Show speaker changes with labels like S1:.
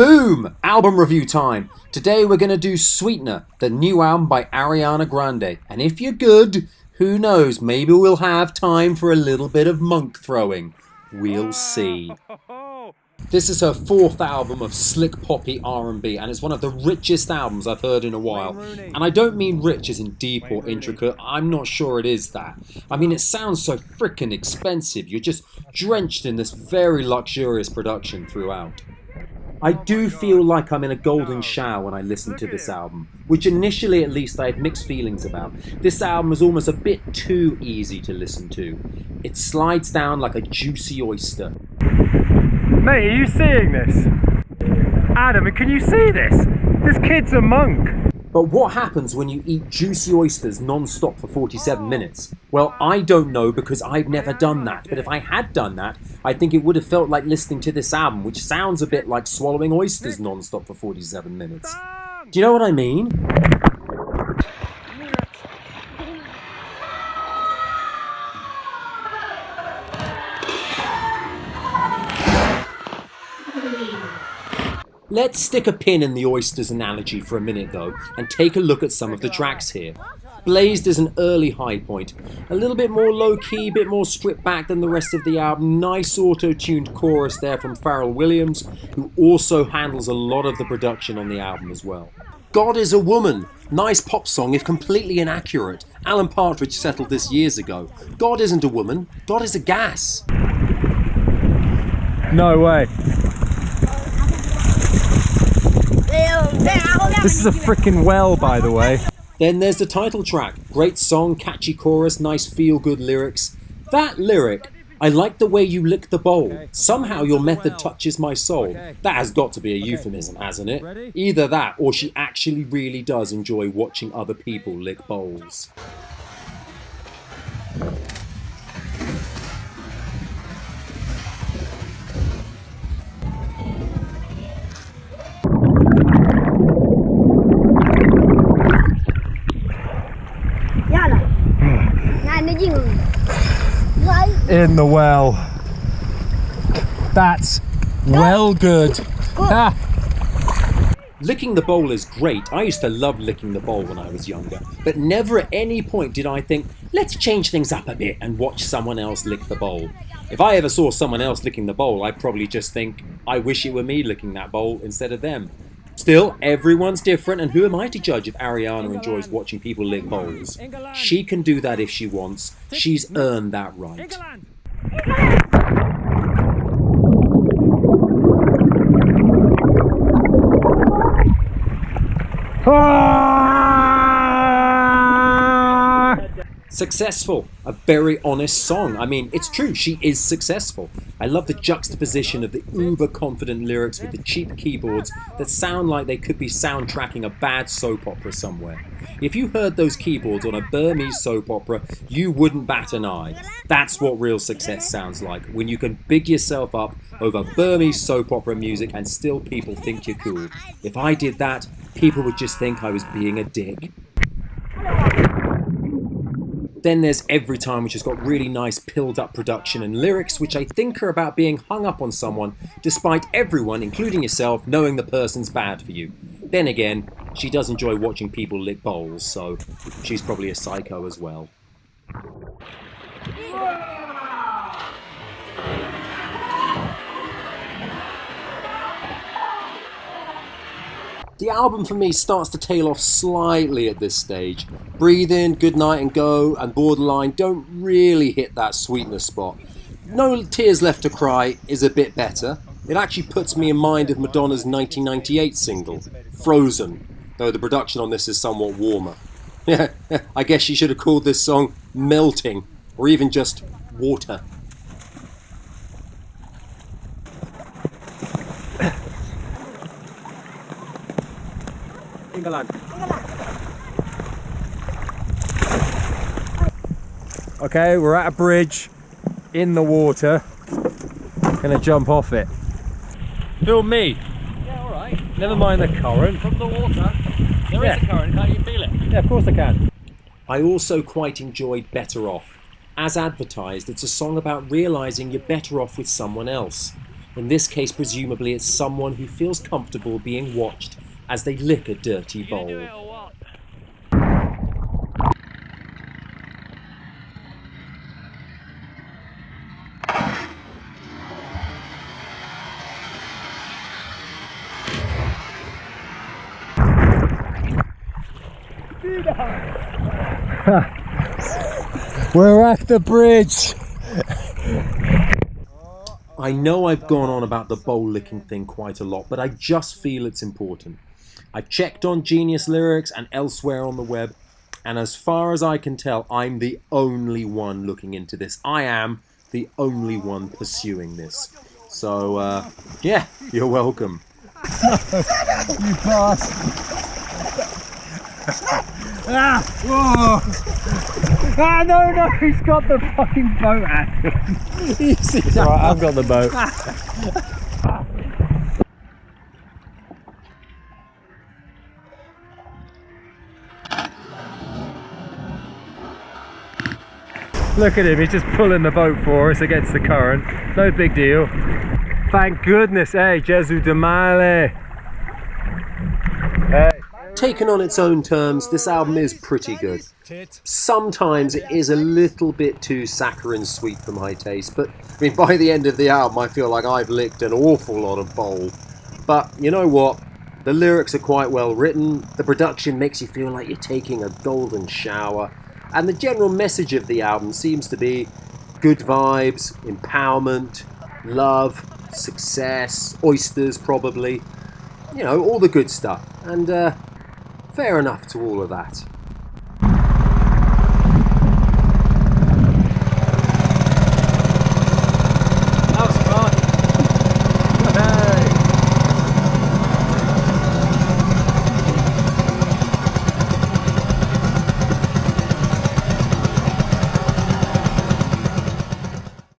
S1: Boom! Album review time. Today we're going to do Sweetener, the new album by Ariana Grande. And if you're good, who knows, maybe we'll have time for a little bit of monk throwing. We'll see. This is her fourth album of slick poppy R&B, and it's one of the richest albums I've heard in a while. And I don't mean rich as in deep or intricate, I'm not sure it is that. I mean, it sounds so frickin' expensive, you're just drenched in this very luxurious production throughout. I do feel like I'm in a golden shower when I listen to this album, which initially at least I had mixed feelings about. This album is almost a bit too easy to listen to. It slides down like a juicy oyster.
S2: Mate, are you seeing this? Adam, can you see this? This kid's a monk.
S1: But what happens when you eat juicy oysters non-stop for 47 minutes? Well, I don't know because I've never done that. But if I had done that, I think it would have felt like listening to this album, which sounds a bit like swallowing oysters non-stop for 47 minutes. Do you know what I mean? Let's stick a pin in the oysters analogy for a minute though, and take a look at some of the tracks here. Blazed is an early high point, a little bit more low-key, a bit more stripped back than the rest of the album. Nice auto-tuned chorus there from Pharrell Williams, who also handles a lot of the production on the album as well. God is a Woman, nice pop song if completely inaccurate. Alan Partridge settled this years ago. God isn't a woman, God is a gas.
S2: No way. This is a freaking well, by the way.
S1: Then there's the title track. Great song, catchy chorus, nice feel-good lyrics. That lyric, I like the way you lick the bowl. Somehow your method touches my soul. That has got to be a euphemism, hasn't it? Either that, or she actually really does enjoy watching other people lick bowls.
S2: In the well. That's well good. Ah.
S1: Licking the bowl is great. I used to love licking the bowl when I was younger, but never at any point did I think, let's change things up a bit and watch someone else lick the bowl. If I ever saw someone else licking the bowl, I'd probably just think, I wish it were me licking that bowl instead of them. Still, everyone's different, and who am I to judge if Ariana enjoys watching people lick bowls? She can do that if she wants. She's earned that right. Successful. A very honest song. I mean, it's true, she is successful. I love the juxtaposition of the uber-confident lyrics with the cheap keyboards that sound like they could be soundtracking a bad soap opera somewhere. If you heard those keyboards on a Burmese soap opera, you wouldn't bat an eye. That's what real success sounds like, when you can big yourself up over Burmese soap opera music and still people think you're cool. If I did that, people would just think I was being a dick. Then there's Every Time, which has got really nice pilled up production and lyrics which I think are about being hung up on someone despite everyone, including yourself, knowing the person's bad for you. Then again, she does enjoy watching people lick bowls, so she's probably a psycho as well. The album for me starts to tail off slightly at this stage. Breathe In, Good Night and Go and Borderline don't really hit that Sweetener spot. No Tears Left to Cry is a bit better. It actually puts me in mind of Madonna's 1998 single, Frozen, though the production on this is somewhat warmer. I guess she should have called this song Melting, or even just Water.
S2: Okay, we're at a bridge in the water. Gonna jump off it. Film me.
S3: Yeah, alright.
S2: Never mind the current.
S3: From the water, there is a current, can't you feel it?
S2: Yeah, of course I can.
S1: I also quite enjoyed Better Off. As advertised, it's a song about realising you're better off with someone else. In this case, presumably it's someone who feels comfortable being watched as they lick a dirty bowl.
S3: Do it or what?
S2: We're at the bridge.
S1: I know I've gone on about the bowl licking thing quite a lot, but I just feel it's important. I've checked on Genius Lyrics and elsewhere on the web, and as far as I can tell, I'm the only one looking into this. I am the only one pursuing this. So, yeah, you're welcome.
S2: You bastard. No, he's got the fucking boat at him. Easy. Right, I've got the boat. Look at him, he's just pulling the boat for us against the current. No big deal. Thank goodness, hey, Jesu de Male. Hey.
S1: Taken on its own terms, this album is pretty good. Sometimes it is a little bit too saccharine sweet for my taste, but I mean, by the end of the album I feel like I've licked an awful lot of bowl. But you know what? The lyrics are quite well written, the production makes you feel like you're taking a golden shower, and the general message of the album seems to be good vibes, empowerment, love, success, oysters probably, you know, all the good stuff. And fair enough to all of that.